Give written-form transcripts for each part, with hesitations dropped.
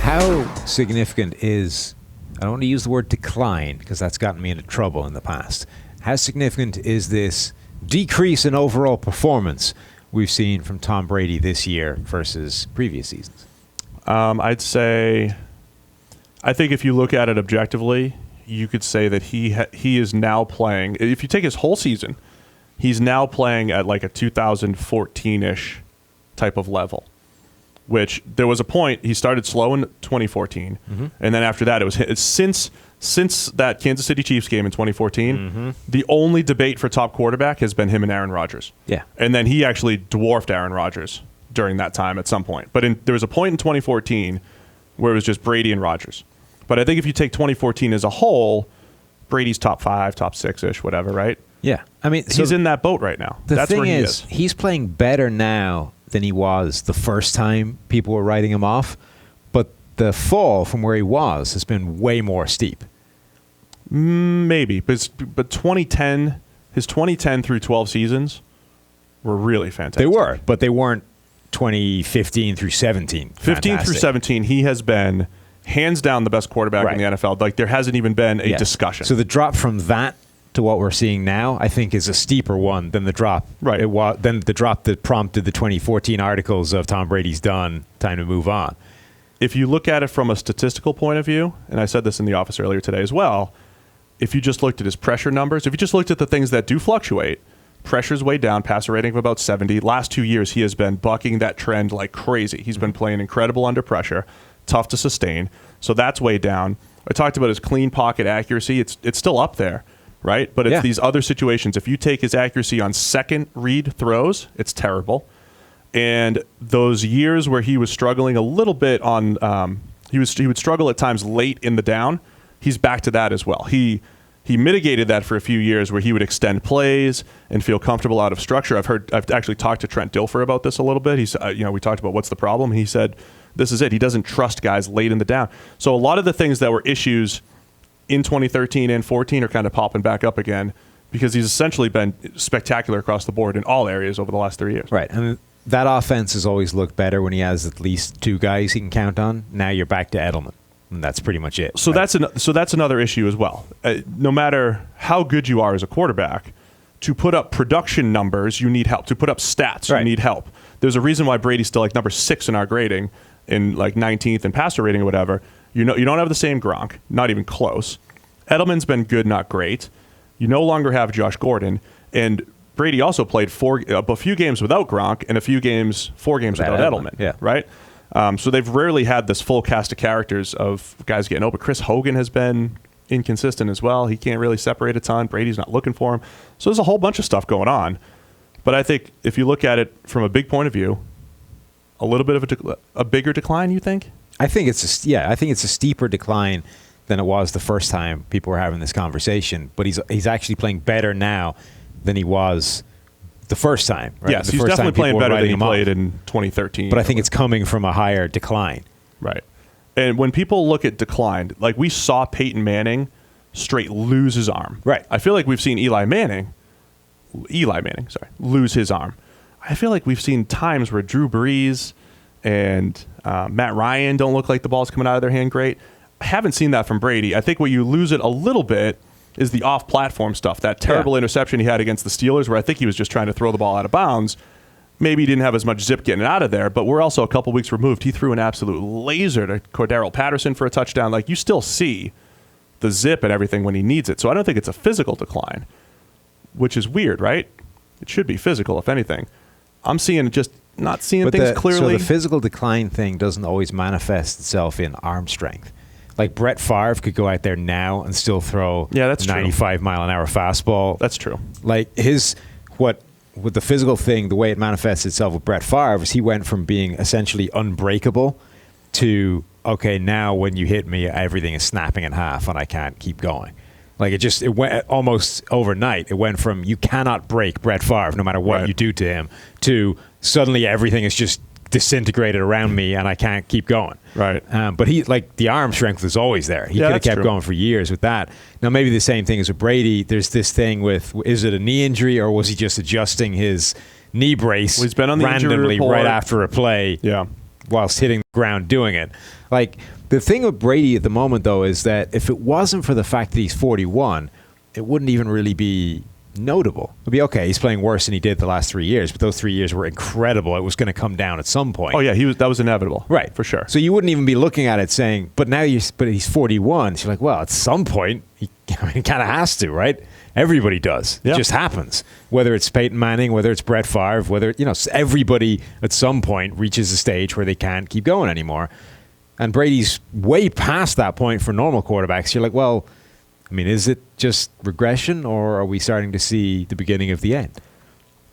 How significant is, I don't want to use the word decline because that's gotten me into trouble in the past. How significant is this decrease in overall performance we've seen from Tom Brady this year versus previous seasons? I'd say, I think if you look at it objectively, you could say that he is now playing, if you take his whole season, he's now playing at like a 2014-ish type of level, which there was a point he started slow in 2014, and then after that it was since that Kansas City Chiefs game in 2014, the only debate for top quarterback has been him and Aaron Rodgers. Yeah. And then he actually dwarfed Aaron Rodgers during that time at some point. But there was a point in 2014 where it was just Brady and Rodgers. But I think if you take 2014 as a whole, Brady's top 5, top 6-ish, whatever, right? Yeah. I mean, he's in that boat right now. That's where he is. He's playing better now than he was the first time people were writing him off. But the fall from where he was has been way more steep. Maybe. But 2010, his 2010 through 12 seasons were really fantastic. They were, but they weren't 2015 through 17. 15 through 17, he has been hands down the best quarterback in the NFL. Like, there hasn't even been a discussion. So the drop from that to what we're seeing now, I think, is a steeper one than the drop. Right. Than the drop that prompted the 2014 articles of Tom Brady's done, time to move on. If you look at it from a statistical point of view, and I said this in the office earlier today as well, if you just looked at his pressure numbers, if you just looked at the things that do fluctuate, pressure's way down, passer rating of about 70. Last 2 years, he has been bucking that trend like crazy. He's been playing incredible under pressure, tough to sustain. So that's way down. I talked about his clean pocket accuracy. It's still up there, right? But it's these other situations. If you take his accuracy on second read throws, it's terrible. And those years where he was struggling a little bit on, he would struggle at times late in the down. He's back to that as well. He mitigated that for a few years where he would extend plays and feel comfortable out of structure. I've actually talked to Trent Dilfer about this a little bit. He's, we talked about what's the problem. He said, this is it. He doesn't trust guys late in the down. So a lot of the things that were issues in 2013 and 14 are kind of popping back up again because he's essentially been spectacular across the board in all areas over the last 3 years. Right. And that offense has always looked better when he has at least 2 guys he can count on. Now you're back to Edelman. And that's pretty much it. So that's another issue as well. No matter how good you are as a quarterback, to put up production numbers, you need help. To put up stats, you need help. There's a reason why Brady's still like number 6 in our grading, in like 19th in passer rating or whatever. You don't have the same Gronk, not even close. Edelman's been good, not great. You no longer have Josh Gordon, and Brady also played a few games without Gronk and 4 games without Edelman. Yeah. Right. So they've rarely had this full cast of characters of guys getting open. Chris Hogan has been inconsistent as well. He can't really separate a ton. Brady's not looking for him. So there's a whole bunch of stuff going on. But I think if you look at it from a big point of view, a little bit of a bigger decline, you think? I think it's a steeper decline than it was the first time people were having this conversation. But he's actually playing better now than he was the first time. Right? Yes, he's definitely playing better than he played in 2013. But I think it's coming from a higher decline. Right. And when people look at decline, like we saw Peyton Manning straight lose his arm. Right. I feel like we've seen Eli Manning, lose his arm. I feel like we've seen times where Drew Brees and Matt Ryan don't look like the ball's coming out of their hand great. I haven't seen that from Brady. I think where you lose it a little bit is the off-platform stuff. That terrible interception he had against the Steelers where I think he was just trying to throw the ball out of bounds. Maybe he didn't have as much zip getting out of there, but we're also a couple weeks removed. He threw an absolute laser to Cordero Patterson for a touchdown. Like, you still see the zip and everything when he needs it. So I don't think it's a physical decline, which is weird, right? It should be physical, if anything. I'm not seeing things clearly. So the physical decline thing doesn't always manifest itself in arm strength. Like Brett Favre could go out there now and still throw 95-mile-an-hour fastball. That's true. Like with the physical thing, the way it manifests itself with Brett Favre is he went from being essentially unbreakable to, okay, now when you hit me, everything is snapping in half and I can't keep going. Like it went almost overnight. It went from you cannot break Brett Favre no matter what you do to him to suddenly everything is just disintegrated around me and I can't keep going. Right. But the arm strength was always there. He could have kept going for years with that. Now maybe the same thing as with Brady. There's this thing with, is it a knee injury or was he just adjusting his knee brace he's been on the randomly right after a play whilst hitting the ground doing it? Like The thing with Brady at the moment, though, is that if it wasn't for the fact that he's 41, it wouldn't even really be notable. It'd be okay, he's playing worse than he did the last 3 years, but those 3 years were incredible. It was going to come down at some point. Oh, yeah, that was inevitable. Right. For sure. So you wouldn't even be looking at it saying, but he's 41. So you're like, well, at some point, he kind of has to, right? Everybody does. Yeah. It just happens. Whether it's Peyton Manning, whether it's Brett Favre, everybody at some point reaches a stage where they can't keep going anymore. And Brady's way past that point for normal quarterbacks. You're like, well, I mean, is it just regression, or are we starting to see the beginning of the end?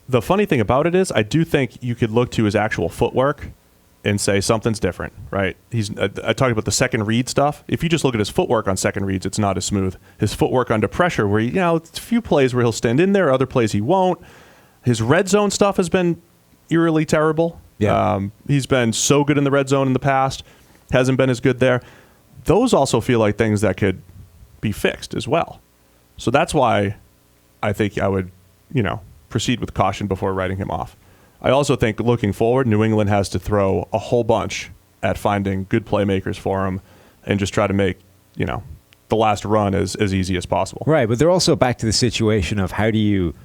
The funny thing about it is, I do think you could look to his actual footwork and say something's different, right? I talked about the second read stuff. If you just look at his footwork on second reads, it's not as smooth. His footwork under pressure, where it's a few plays where he'll stand in there, other plays he won't. His red zone stuff has been eerily terrible. Yeah. He's been so good in the red zone in the past, hasn't been as good there. Those also feel like things that could be fixed as well. So that's why I think I would, proceed with caution before writing him off. I also think looking forward, New England has to throw a whole bunch at finding good playmakers for him and just try to make, the last run as easy as possible. Right, but they're also back to the situation of how do you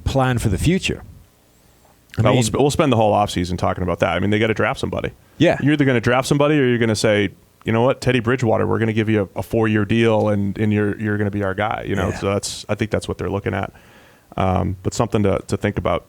plan for the future? We'll spend the whole offseason talking about that. I mean, they got to draft somebody. Yeah. You're either going to draft somebody or you're going to say, you know what, Teddy Bridgewater, we're going to give you a 4-year deal and you're going to be our guy. So I think that's what they're looking at. But something to think about.